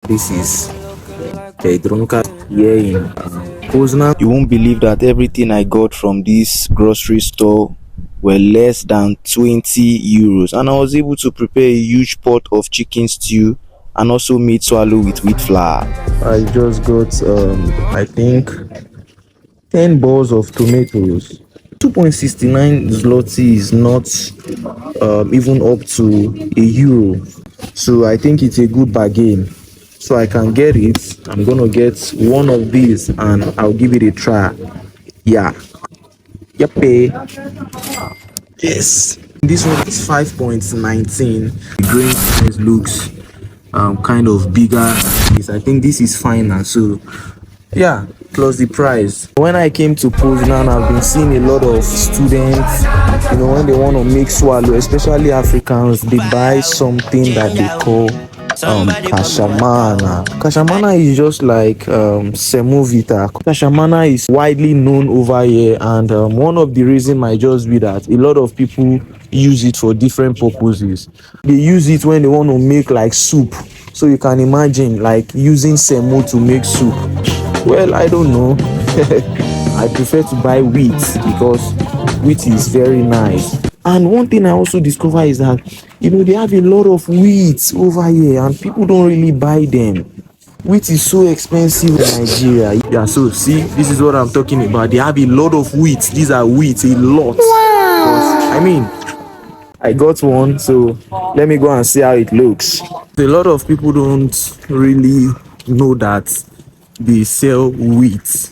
This is a drunkard here in Poznan. You won't believe that everything I got from this grocery store were less than 20 euros, and I was able to prepare a huge pot of chicken stew and also made swallow with wheat flour. I just got I think 10 balls of tomatoes. 2.69 zloty is not even up to a euro, so I think it's a good bargain. So I can get it. I'm gonna get one of these and I'll give it a try. Yeah. Yep. Yes. This one is 5.19. The grain size looks kind of bigger. I think this is finer. So yeah, plus the price. When I came to Poznan, I've been seeing a lot of students, when they want to make swallow, especially Africans, they buy something that they call kashamana. Kashamana is just like semovita. Kashamana is widely known over here, and one of the reasons might just be that a lot of people use it for different purposes. They use it when they want to make like soup. So you can imagine like using semo to make soup. Well, I don't know. I prefer to buy wheat because wheat is very nice. And one thing I also discover is that they have a lot of wheat over here and people don't really buy them. Wheat is so expensive in Nigeria. Yeah, so see, this is what I'm talking about. They have a lot of wheat. These are wheat, a lot. Wow. I got one, so let me go and see how it looks. A lot of people don't really know that they sell wheat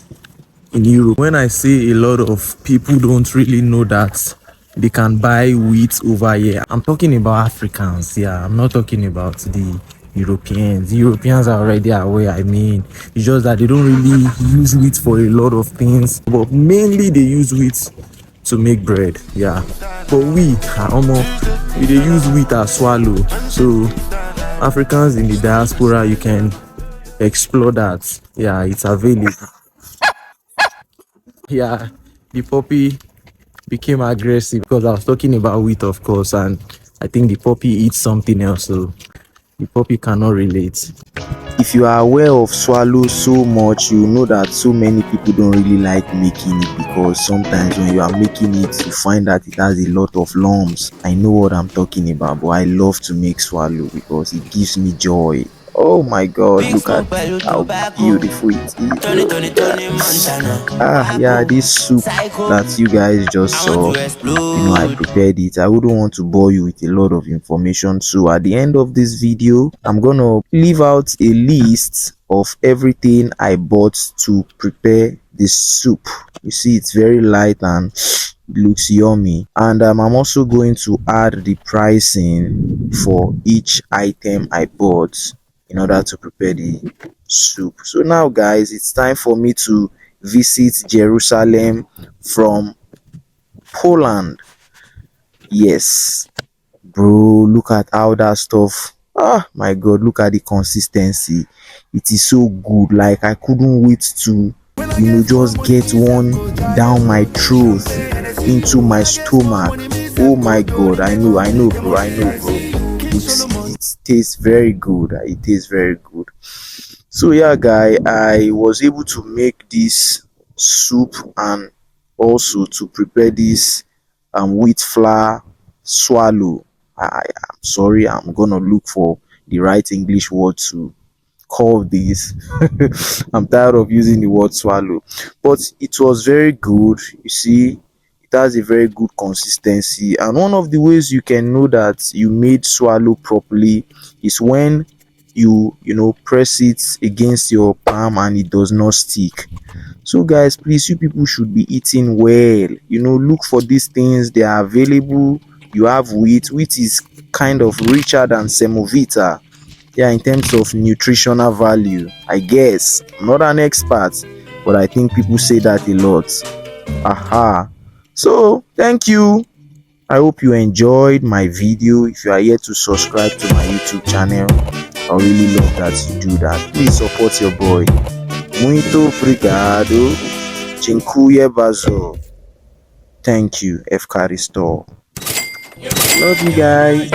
in Europe. When I say a lot of people don't really know that they can buy wheat over here, I'm talking about Africans. Yeah, I'm not talking about the Europeans. The Europeans are already aware. It's just that they don't really use wheat for a lot of things, but mainly they use wheat to make bread. Yeah, but we they use wheat as swallow. So Africans in the diaspora, you can explore that. Yeah, it's available. Yeah, the puppy became aggressive because I was talking about wheat, of course, and I think the puppy eats something else, so the puppy cannot relate. If you are aware of swallow so much, you know that so many people don't really like making it, because sometimes when you are making it, you find that it has a lot of lumps. I know what I'm talking about, but I love to make swallow because it gives me joy. Oh my god, look at how beautiful it is. Yeah, this soup that you guys just saw, I prepared it. I wouldn't want to bore you with a lot of information, so at the end of this video, I'm gonna leave out a list of everything I bought to prepare this soup. You see, it's very light and it looks yummy, and I'm also going to add the pricing for each item I bought in order to prepare the soup. So now guys, it's time for me to visit Jerusalem from Poland. Yes, bro, look at how that stuff, my god, look at the consistency. It is so good. Like, I couldn't wait to just get one down my throat into my stomach. Oh my god, I know bro. It tastes very good. It tastes very good. So yeah guy, I was able to make this soup and also to prepare this wheat flour swallow. I'm sorry, I'm gonna look for the right English word to call this. I'm tired of using the word swallow, but it was very good. You see, it has a very good consistency, and one of the ways you can know that you made swallow properly is when you press it against your palm and it does not stick. So guys, please, you people should be eating well. Look for these things. They are available. You have wheat. Wheat is kind of richer than semovita, yeah, in terms of nutritional value, I guess. I'm not an expert, but I think people say that a lot. So thank you. I hope you enjoyed my video. If you are yet to subscribe to my YouTube channel, I really love that you do that. Please support your boy. Muito obrigado. Dziękuję bardzo. Thank you. Efkaristo. Love you guys.